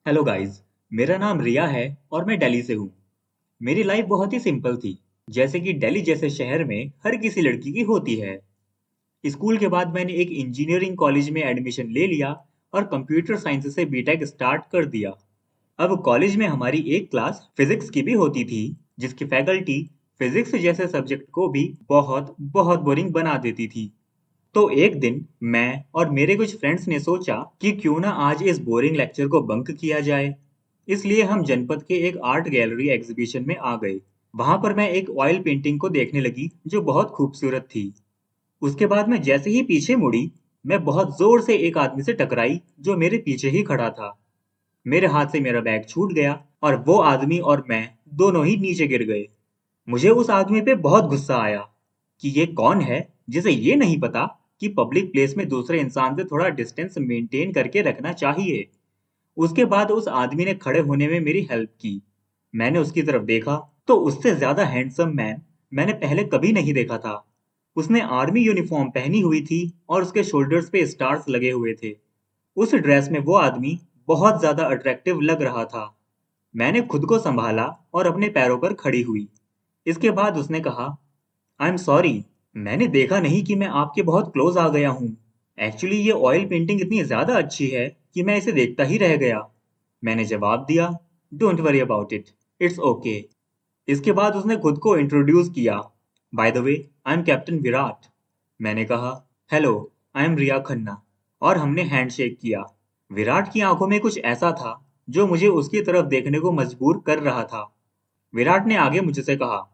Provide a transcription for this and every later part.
Hello guys. मेरा नाम रिया है और मैं दिल्ली से हूँ। मेरी लाइफ बहुत ही सिंपल थी। जैसे कि दिल्ली जैसे शहर में हर किसी लड़की की होती है। स्कूल के बाद मैंने एक इंजीनियरिंग कॉलेज में एडमिशन ले लिया और कंप्यूटर साइंस से बीटेक स्टार्ट कर दिया। अब कॉलेज में हमारी एक क्लास फिजिक्स की भी होती थी, जिसकी फैकल्टी फिजिक्स जैसे सब्जेक्ट को भी बहुत बहुत बोरिंग बना देती थी। तो एक दिन मैं और मेरे कुछ फ्रेंड्स ने सोचा कि क्यों ना आज इस बोरिंग लेक्चर को बंक किया जाए। इसलिए हम जनपद के एक आर्ट गैलरी एग्जीबिशन में आ गए। वहां पर मैं एक ऑयल पेंटिंग को देखने लगी जो बहुत खूबसूरत थी। उसके बाद मैं जैसे ही पीछे मुड़ी, मैं बहुत जोर से एक आदमी से टकराई जो मेरे पीछे ही खड़ा था। मेरे हाथ से मेरा बैग छूट गया और वो आदमी और मैं दोनों ही नीचे गिर गए। मुझे उस आदमी पे बहुत गुस्सा आया कि ये कौन है जिसे ये नहीं पता कि पब्लिक प्लेस में दूसरे इंसान से थोड़ा डिस्टेंस मेंटेन करके रखना चाहिए। उसके बाद उस आदमी ने खड़े होने में मेरी हेल्प की। मैंने उसकी तरफ देखा तो उससे ज्यादा हैंडसम मैन मैंने पहले कभी नहीं देखा था। उसने आर्मी यूनिफॉर्म पहनी हुई थी और उसके शोल्डर्स पे स्टार्स लगे हुए थे। उस ड्रेस में वो आदमी बहुत ज्यादा अट्रैक्टिव लग रहा था। मैंने खुद को संभाला और अपने पैरों पर खड़ी हुई। इसके बाद उसने कहा, आई एम सॉरी, मैंने देखा नहीं कि मैं आपके बहुत क्लोज आ गया हूँ। एक्चुअली ये ऑयल पेंटिंग इतनी ज्यादा अच्छी है कि मैं इसे देखता ही रह गया। मैंने जवाब दिया, don't worry about it, it's okay. इसके बाद उसने खुद को इंट्रोड्यूस किया, by the way I am captain Virat. मैंने कहा, हेलो, आई एम रिया खन्ना, और हमने हैंडशेक किया। विराट की आंखों में कुछ ऐसा था जो मुझे उसकी तरफ देखने को मजबूर कर रहा था। विराट ने आगे मुझसे कहा,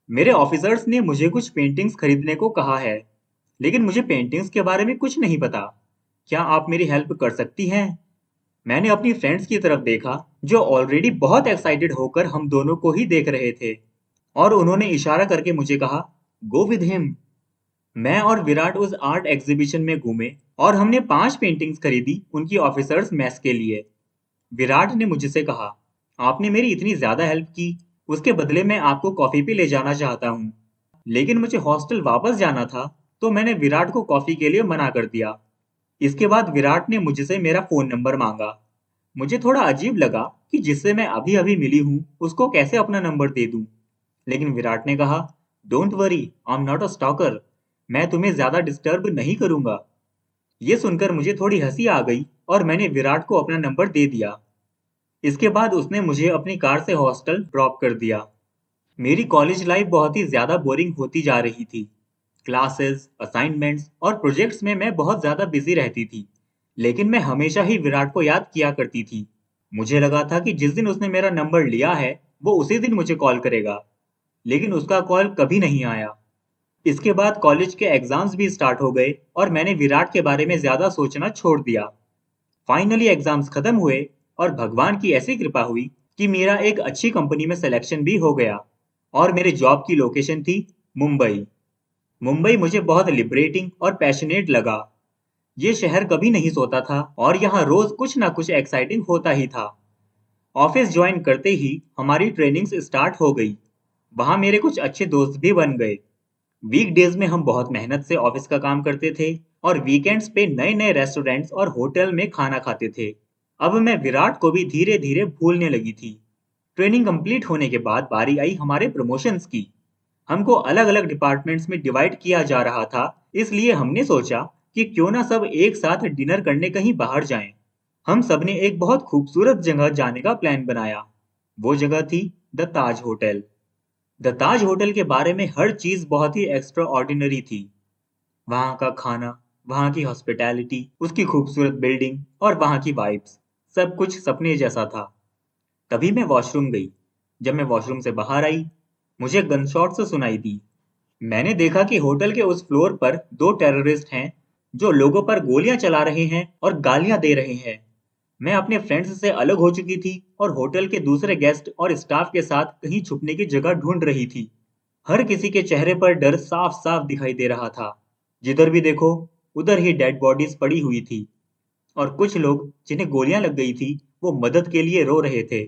मेरे ऑफिसर्स ने मुझे कुछ पेंटिंग्स खरीदने को कहा है, लेकिन मुझे पेंटिंग्स के बारे में कुछ नहीं पता। क्या आप मेरी हेल्प कर सकती हैं? मैंने अपनी फ्रेंड्स की तरफ देखा जो ऑलरेडी बहुत एक्साइटेड होकर हम दोनों को ही देख रहे थे, और उन्होंने इशारा करके मुझे कहा, गो विद हिम। मैं और विराट उस आर्ट एग्जीबिशन में घूमे और हमने 5 पेंटिंग्स खरीदी उनकी ऑफिसर्स मैस के लिए। विराट ने मुझसे कहा, आपने मेरी इतनी ज्यादा हेल्प की, उसके बदले मैं आपको कॉफी पे ले जाना चाहता हूँ। लेकिन मुझे हॉस्टल वापस जाना था, तो मैंने विराट को कॉफी के लिए मना कर दिया। इसके बाद विराट ने मुझसे मेरा फोन नंबर मांगा। मुझे थोड़ा अजीब लगा कि जिससे मैं अभी अभी मिली हूँ उसको कैसे अपना नंबर दे दूं। लेकिन विराट ने कहा, don't worry, I am not a stalker, मैं तुम्हें ज्यादा डिस्टर्ब नहीं करूंगा। ये सुनकर मुझे थोड़ी हंसी आ गई और मैंने विराट को अपना नंबर दे दिया। इसके बाद उसने मुझे अपनी कार से हॉस्टल ड्रॉप कर दिया। मेरी कॉलेज लाइफ बहुत ही ज्यादा बोरिंग होती जा रही थी। क्लासेस, असाइनमेंट्स और प्रोजेक्ट्स में मैं बहुत ज्यादा बिजी रहती थी। लेकिन मैं हमेशा ही विराट को याद किया करती थी। मुझे लगा था कि जिस दिन उसने मेरा नंबर लिया है वो उसी दिन मुझे कॉल करेगा, लेकिन उसका कॉल कभी नहीं आया। इसके बाद कॉलेज के एग्जाम्स भी स्टार्ट हो गए और मैंने विराट के बारे में ज्यादा सोचना छोड़ दिया। फाइनली एग्जाम्स खत्म हुए और भगवान की ऐसी कृपा हुई कि मेरा एक अच्छी कंपनी में सिलेक्शन भी हो गया, और मेरे जॉब की लोकेशन थी मुंबई। मुंबई मुझे बहुत लिबरेटिंग और पैशनेट लगा। ये शहर कभी नहीं सोता था और यहाँ रोज कुछ ना कुछ एक्साइटिंग होता ही था। ऑफिस ज्वाइन करते ही हमारी ट्रेनिंग्स स्टार्ट हो गई। वहाँ मेरे कुछ अच्छे दोस्त भी बन गए। वीकडेज में हम बहुत मेहनत से ऑफिस का काम करते थे और वीकेंड्स पे नए नए रेस्टोरेंट्स और होटल में खाना खाते थे। अब मैं विराट को भी धीरे धीरे भूलने लगी थी। ट्रेनिंग कंप्लीट होने के बाद बारी आई हमारे प्रमोशंस की। हमको अलग अलग डिपार्टमेंट्स में डिवाइड किया जा रहा था, इसलिए हमने सोचा कि क्यों ना सब एक साथ डिनर करने कहीं बाहर जाएं। हम सबने एक बहुत खूबसूरत जगह जाने का प्लान बनाया। वो जगह थी the Taj hotel. The Taj hotel के बारे में हर चीज बहुत ही एक्स्ट्रा ऑर्डिनरी थी। वहाँ का खाना, वहाँ की हॉस्पिटैलिटी, उसकी खूबसूरत बिल्डिंग और वहाँ की वाइब्स, सब कुछ सपने जैसा था। तभी मैं वॉशरूम गई। जब मैं वॉशरूम से बाहर आई, मुझे गनशॉट से सुनाई दी। मैंने देखा कि होटल के उस फ्लोर पर 2 टेररिस्ट हैं जो लोगों पर गोलियां चला रहे हैं और गालियां दे रहे हैं। मैं अपने फ्रेंड्स से अलग हो चुकी थी और होटल के दूसरे गेस्ट और स्टाफ के साथ कहीं छुपने की जगह ढूंढ रही थी। हर किसी के चेहरे पर डर साफ साफ दिखाई दे रहा था। जिधर भी देखो उधर ही डेड बॉडीज पड़ी हुई थी, और कुछ लोग जिन्हें गोलियां लग गई थी वो मदद के लिए रो रहे थे।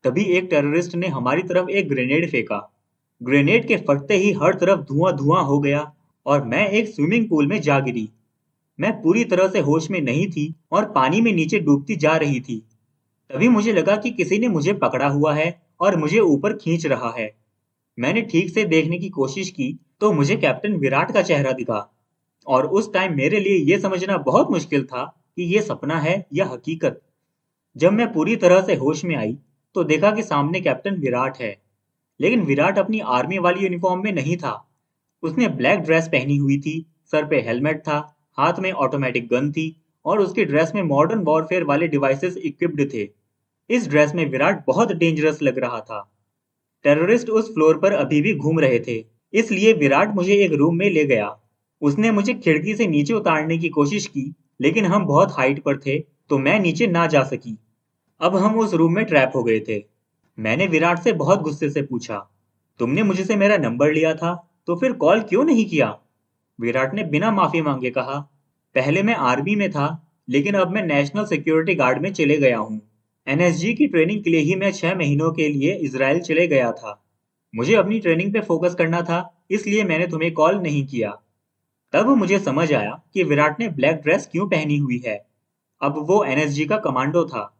तभी एक टेररिस्ट ने हमारी तरफ एक ग्रेनेड फेंका। ग्रेनेड के फटते ही हर तरफ धुआं धुआं हो गया और मैं एक स्विमिंग पूल में जा गिरी। मैं पूरी तरह से होश में नहीं थी और पानी में नीचे डूबती जा रही थी। तभी मुझे लगा कि किसी ने मुझे पकड़ा हुआ है और मुझे ऊपर खींच रहा है। मैंने ठीक से देखने की कोशिश की तो मुझे कैप्टन विराट का चेहरा दिखा, और उस टाइम मेरे लिए ये समझना बहुत मुश्किल था कि ये सपना है या हकीकत। जब मैं पूरी तरह से होश में आई तो देखा कि सामने कैप्टन विराट है, लेकिन विराट अपनी आर्मी वाली यूनिफॉर्म में नहीं था। उसने ब्लैक ड्रेस पहनी हुई थी, सर पे हेलमेट था, हाथ में ऑटोमेटिक गन थी, और उसकी ड्रेस में मॉडर्न वॉरफेयर वाले डिवाइसेस इक्विप्ड थे। इस ड्रेस में विराट बहुत डेंजरस लग रहा था। टेररिस्ट उस फ्लोर पर अभी भी घूम रहे थे, इसलिए विराट मुझे एक रूम में ले गया। उसने मुझे खिड़की से नीचे उतारने की कोशिश की, लेकिन हम बहुत हाइट पर थे तो मैं नीचे ना जा सकी। अब हम उस रूम में ट्रैप हो गए थे। मैंने विराट से बहुत गुस्से से पूछा, तुमने मुझसे मेरा नंबर लिया था तो फिर कॉल क्यों नहीं किया? विराट ने बिना माफी मांगे कहा, पहले मैं आर्मी में था, लेकिन अब मैं नेशनल सिक्योरिटी गार्ड में चले गया हूँ। एनएसजी की ट्रेनिंग के लिए ही मैं 6 महीनों के लिए इजराइल चले गया था। मुझे अपनी ट्रेनिंग पे फोकस करना था, इसलिए मैंने तुम्हें कॉल नहीं किया। तब मुझे समझ आया कि विराट ने ब्लैक ड्रेस क्यों पहनी हुई है। अब वो एनएसजी का कमांडो था।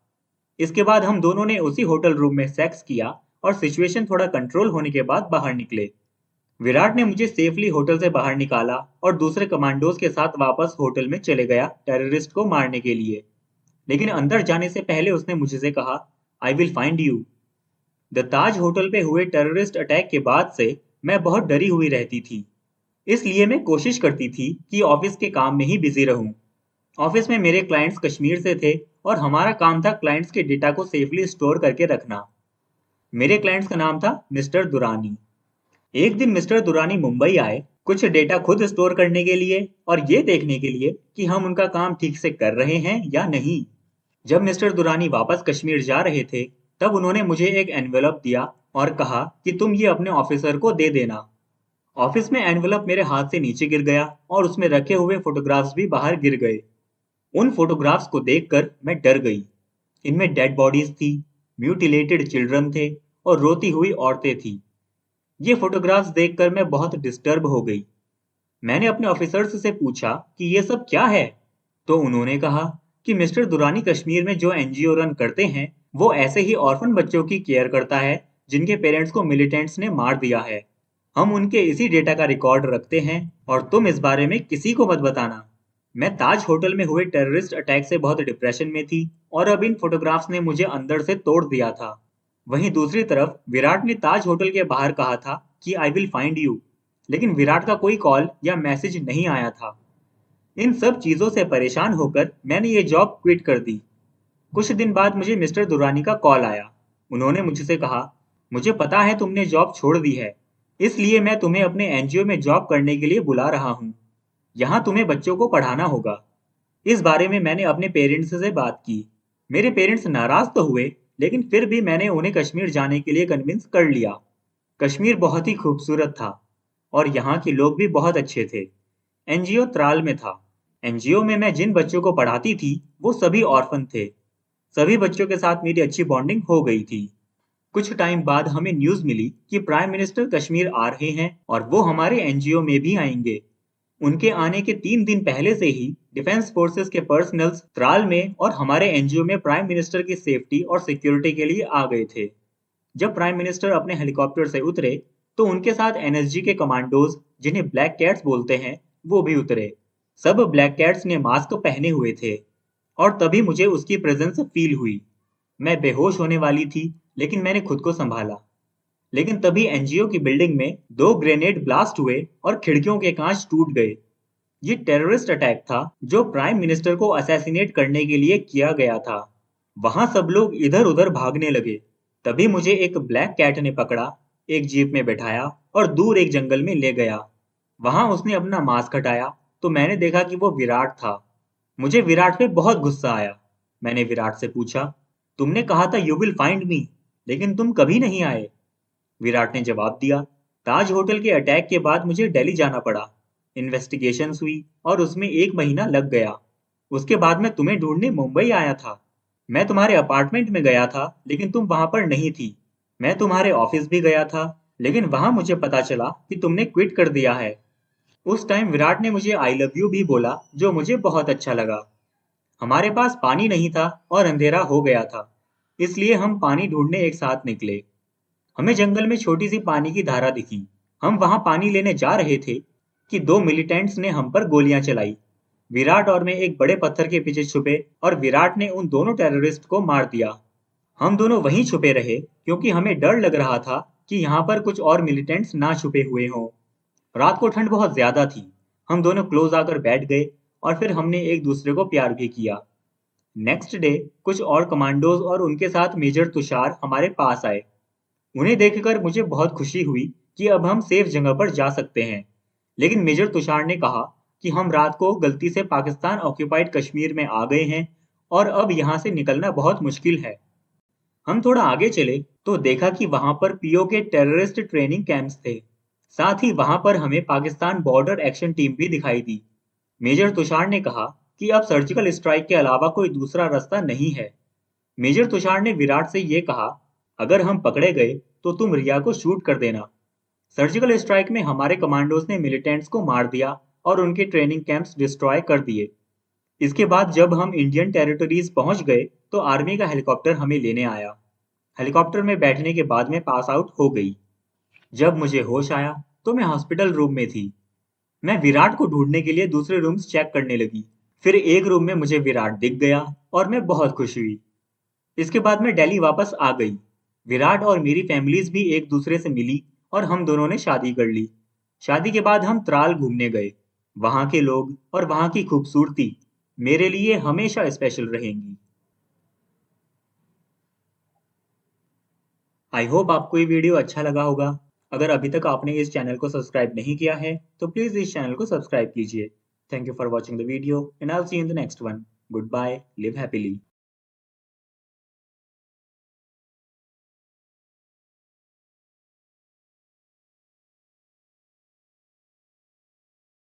इसके बाद हम दोनों ने उसी होटल रूम में सेक्स किया और सिचुएशन थोड़ा कंट्रोल होने के बाद बाहर निकले। विराट ने मुझे सेफली होटल से बाहर निकाला और दूसरे कमांडोज के साथ वापस होटल में चले गया टेररिस्ट को मारने के लिए। लेकिन अंदर जाने से पहले उसने मुझसे कहा, I will find you. The Taj hotel पे हुए टेररिस्ट अटैक के बाद से मैं बहुत डरी हुई रहती थी, इसलिए मैं कोशिश करती थी कि ऑफिस के काम में ही बिजी रहूं। ऑफिस में मेरे क्लाइंट्स कश्मीर से थे और हमारा काम था क्लाइंट्स के डेटा को सेफली स्टोर करके रखना। मेरे क्लाइंट्स का नाम था मिस्टर दुरानी। एक दिन मिस्टर दुरानी मुंबई आए, कुछ डेटा खुद स्टोर करने के लिए और ये देखने के लिए कि हम उनका काम ठीक से कर रहे हैं या नहीं। जब मिस्टर दुरानी वापस कश्मीर जा रहे थे, तब उन्होंने मुझे एक एनवेलप दिया और कहा कि तुम ये अपने ऑफिसर को दे देना। ऑफिस में एनवेलप मेरे हाथ से नीचे गिर गया और उसमें रखे हुए फोटोग्राफ्स भी बाहर गिर गए। उन फोटोग्राफ्स को देखकर मैं डर गई। इनमें डेड बॉडीज थी, म्यूटिलेटेड चिल्ड्रन थे और रोती हुई औरतें थी। ये फोटोग्राफ्स देखकर मैं बहुत डिस्टर्ब हो गई। मैंने अपने ऑफिसर्स से पूछा कि ये सब क्या है, तो उन्होंने कहा कि मिस्टर दुरानी कश्मीर में जो एनजीओ रन करते हैं, वो ऐसे ही ऑर्फन बच्चों की केयर करता है जिनके पेरेंट्स को मिलिटेंट्स ने मार दिया है। हम उनके इसी डेटा का रिकॉर्ड रखते हैं और तुम इस बारे में किसी को मत बताना। मैं ताज होटल में हुए टेररिस्ट अटैक से बहुत डिप्रेशन में थी और अब इन फोटोग्राफ्स ने मुझे अंदर से तोड़ दिया था। वहीं दूसरी तरफ विराट ने ताज होटल के बाहर कहा था कि आई विल फाइंड यू, लेकिन विराट का कोई कॉल या मैसेज नहीं आया था। इन सब चीजों से परेशान होकर मैंने ये जॉब क्विट कर दी। कुछ दिन बाद मुझे मिस्टर दुरानी का कॉल आया। उन्होंने मुझसे कहा, मुझे पता है तुमने जॉब छोड़ दी है, इसलिए मैं तुम्हें अपने एनजीओ में जॉब करने के लिए बुला रहा हूँ। यहाँ तुम्हें बच्चों को पढ़ाना होगा। इस बारे में मैंने अपने पेरेंट्स से बात की। मेरे पेरेंट्स नाराज तो हुए, लेकिन फिर भी मैंने उन्हें कश्मीर जाने के लिए कन्विंस कर लिया। कश्मीर बहुत ही खूबसूरत था और यहाँ के लोग भी बहुत अच्छे थे। एनजीओ त्राल में था। एनजीओ में मैं जिन बच्चों को पढ़ाती थी वो सभी ऑर्फन थे। सभी बच्चों के साथ मेरी अच्छी बॉन्डिंग हो गई थी। कुछ टाइम बाद हमें न्यूज मिली कि प्राइम मिनिस्टर कश्मीर आ रहे हैं और वो हमारे एनजीओ में भी आएंगे। उनके आने के 3 दिन पहले से ही डिफेंस फोर्सेस के पर्सनल्स त्राल में और हमारे एनजीओ में प्राइम मिनिस्टर की सेफ्टी और सिक्योरिटी के लिए आ गए थे। जब प्राइम मिनिस्टर अपने हेलीकॉप्टर से उतरे तो उनके साथ एनएसजी के कमांडोज, जिन्हें ब्लैक कैट्स बोलते हैं, वो भी उतरे। सब ब्लैक कैट्स ने मास्क पहने हुए थे और तभी मुझे उसकी प्रेजेंस फील हुई। मैं बेहोश होने वाली थी, लेकिन मैंने खुद को संभाला। लेकिन तभी एनजीओ की बिल्डिंग में 2 ग्रेनेड ब्लास्ट हुए और खिड़कियों के कांच टूट गए। ये टेररिस्ट अटैक था जो प्राइम मिनिस्टर को असैसिनेट करने के लिए किया गया था। वहां सब लोग इधर उधर भागने लगे। तभी मुझे एक ब्लैक कैट ने पकड़ा, एक जीप में बैठाया और दूर एक जंगल में ले गया। वहां उसने अपना मास्क हटाया तो मैंने देखा कि वो विराट था। मुझे विराट पे बहुत गुस्सा आया। मैंने विराट से पूछा, तुमने कहा था यू विल फाइंड मी, लेकिन तुम कभी नहीं आए। विराट ने जवाब दिया, ताज होटल के अटैक के बाद मुझे दिल्ली जाना पड़ा। इन्वेस्टिगेशंस हुई और उसमें 1 महीना लग गया। उसके बाद मैं तुम्हें ढूंढने मुंबई आया था। मैं तुम्हारे अपार्टमेंट में गया था, लेकिन तुम वहां पर नहीं थी। मैं तुम्हारे ऑफिस भी गया था, लेकिन वहां मुझे पता चला कि तुमने क्विट कर दिया है। उस टाइम विराट ने मुझे आई लव यू भी बोला, जो मुझे बहुत अच्छा लगा। हमारे पास पानी नहीं था और अंधेरा हो गया था। इसलिए हम पानी ढूंढने एक साथ निकले। हमें जंगल में छोटी सी पानी की धारा दिखी। हम वहां पानी लेने जा रहे थे कि दो मिलिटेंट्स ने हम पर गोलियां चलाई। विराट और मैं एक बड़े पत्थर के पीछे छुपे और विराट ने उन दोनों टेररिस्ट को मार दिया। हम दोनों वहीं छुपे रहे क्योंकि हमें डर लग रहा था कि यहाँ पर कुछ और मिलिटेंट्स ना छुपे हुए हों। रात को ठंड बहुत ज्यादा थी। हम दोनों क्लोज आकर बैठ गए और फिर हमने एक दूसरे को प्यार भी किया। नेक्स्ट डे कुछ और कमांडोज और उनके साथ मेजर तुषार हमारे पास आए। उन्हें देखकर मुझे बहुत खुशी हुई कि अब हम सेफ जगह पर जा सकते हैं। लेकिन मेजर तुषार ने कहा कि हम रात को गलती से पाकिस्तान ऑक्यूपाइड कश्मीर में आ गए हैं और अब यहाँ से निकलना बहुत मुश्किल है। हम थोड़ा आगे चले तो देखा कि वहां पर पीओ के टेररिस्ट ट्रेनिंग कैंप्स थे। साथ ही वहां पर हमें पाकिस्तान बॉर्डर एक्शन टीम भी दिखाई दी। मेजर तुषार ने कहा कि अब सर्जिकल स्ट्राइक के अलावा कोई दूसरा रास्ता नहीं है। मेजर तुषार ने विराट से ये कहा, अगर हम पकड़े गए तो तुम रिया को शूट कर देना। सर्जिकल स्ट्राइक में हमारे कमांडोज ने मिलिटेंट्स को मार दिया और उनके ट्रेनिंग कैंप्स डिस्ट्रॉय कर दिए। इसके बाद जब हम इंडियन टेरिटरीज पहुंच गए तो आर्मी का हेलीकॉप्टर हमें लेने आया। हेलीकॉप्टर में बैठने के बाद मैं पास आउट हो गई। जब मुझे होश आया तो मैं हॉस्पिटल रूम में थी। मैं विराट को ढूंढने के लिए दूसरे रूम्स चेक करने लगी। फिर एक रूम में मुझे विराट दिख गया और मैं बहुत खुश हुई। इसके बाद मैं दिल्ली वापस आ गई। विराट और मेरी फैमिलीज भी एक दूसरे से मिली और हम दोनों ने शादी कर ली। शादी के बाद हम त्राल घूमने गए। वहां के लोग और वहां की खूबसूरती मेरे लिए हमेशा स्पेशल रहेंगी। आई होप आपको ये वीडियो अच्छा लगा होगा। अगर अभी तक आपने इस चैनल को सब्सक्राइब नहीं किया है तो प्लीज़ इस चैनल को सब्सक्राइब कीजिए। Thank you for watching the video and I will see you in the next one. Goodbye, live happily.